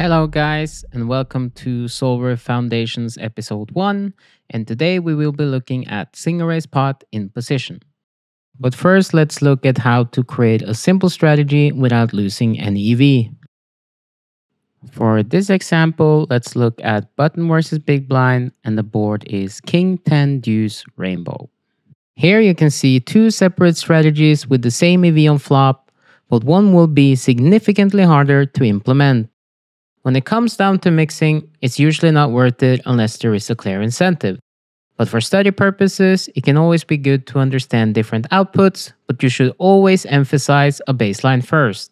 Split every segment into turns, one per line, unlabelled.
Hello, guys, and welcome to Solver Foundations Episode 1. And today we will be looking at Summarization pot in position. But first, let's look at how to create a simple strategy without losing any EV. For this example, let's look at button versus big blind, and the board is King 10 Deuce Rainbow. Here you can see two separate strategies with the same EV on flop, but one will be significantly harder to implement. When it comes down to mixing, it's usually not worth it unless there is a clear incentive. But for study purposes, it can always be good to understand different outputs, but you should always emphasize a baseline first.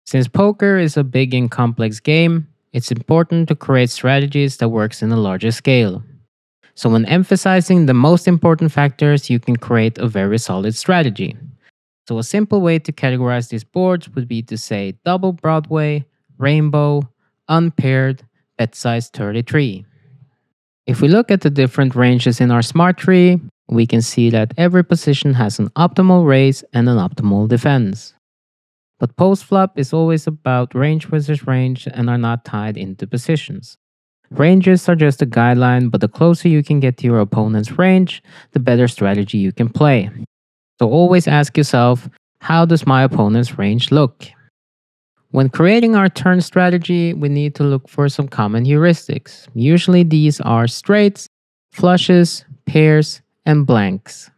Since poker is a big and complex game, it's important to create strategies that works in a larger scale. So when emphasizing the most important factors, you can create a very solid strategy. So a simple way to categorize these boards would be to say double Broadway, rainbow, unpaired, bet size 33. If we look at the different ranges in our smart tree, we can see that every position has an optimal raise and an optimal defense. But post-flop is always about range versus range and are not tied into positions. Ranges are just a guideline, but the closer you can get to your opponent's range, the better strategy you can play. So always ask yourself, how does my opponent's range look? When creating our turn strategy, we need to look for some common heuristics. Usually these are straights, flushes, pairs, and blanks.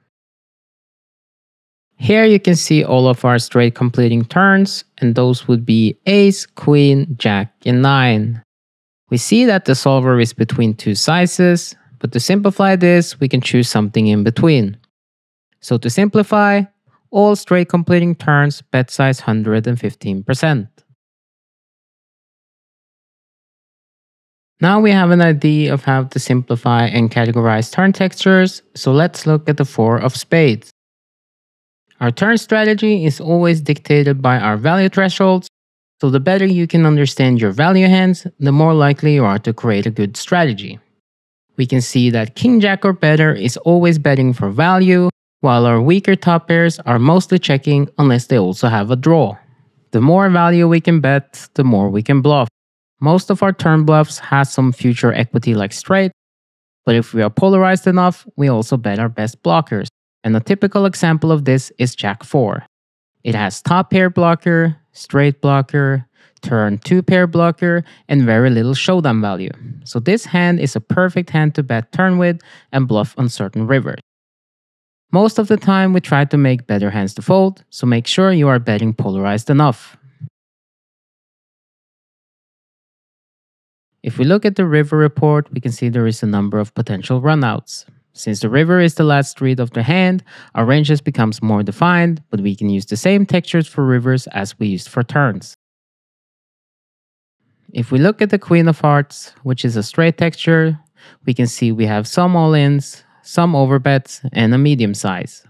Here you can see all of our straight completing turns, and those would be ace, queen, jack, and 9. We see that the solver is between two sizes, but to simplify this, we can choose something in between. So to simplify, all straight completing turns bet size 115%. Now we have an idea of how to simplify and categorize turn textures, so let's look at the 4 of spades. Our turn strategy is always dictated by our value thresholds, so the better you can understand your value hands, the more likely you are to create a good strategy. We can see that King Jack or better is always betting for value, while our weaker top pairs are mostly checking unless they also have a draw. The more value we can bet, the more we can bluff. Most of our turn bluffs has some future equity like straight, but if we are polarized enough, we also bet our best blockers. And a typical example of this is Jack 4. It has top pair blocker, straight blocker, turn 2 pair blocker, and very little showdown value. So this hand is a perfect hand to bet turn with and bluff on certain rivers. Most of the time, we try to make better hands to fold, so make sure you are betting polarized enough. If we look at the river report, we can see there is a number of potential runouts. Since the river is the last street of the hand, our ranges becomes more defined, but we can use the same textures for rivers as we used for turns. If we look at the Queen of Hearts, which is a straight texture, we can see we have some all-ins, some overbets, and a medium size.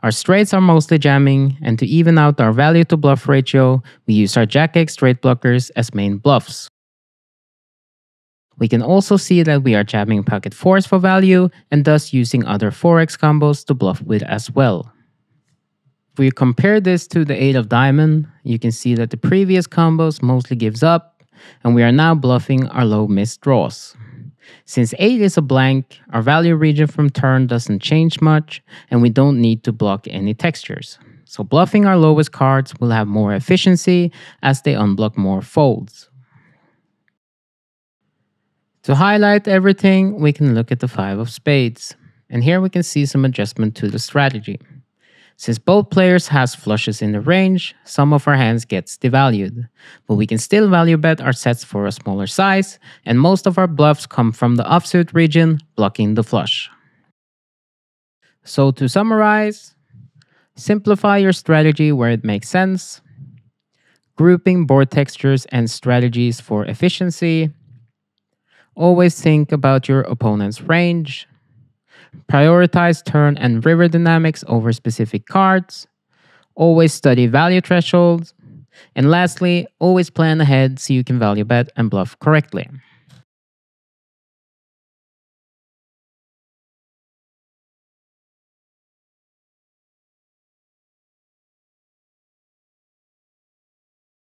Our straights are mostly jamming, and to even out our value to bluff ratio, we use our Jack X straight blockers as main bluffs. We can also see that we are jamming pocket 4s for value, and thus using other 4x combos to bluff with as well. If we compare this to the 8 of diamond, you can see that the previous combos mostly gives up, and we are now bluffing our low missed draws. Since 8 is a blank, our value region from turn doesn't change much, and we don't need to block any textures. So bluffing our lowest cards will have more efficiency as they unblock more folds. To highlight everything, we can look at the 5 of spades. And here we can see some adjustment to the strategy. Since both players has flushes in the range, some of our hands gets devalued. But we can still value bet our sets for a smaller size, and most of our bluffs come from the offsuit region, blocking the flush. So to summarize, simplify your strategy where it makes sense, grouping board textures and strategies for efficiency, always think about your opponent's range, prioritize turn and river dynamics over specific cards, always study value thresholds, and lastly, always plan ahead so you can value bet and bluff correctly.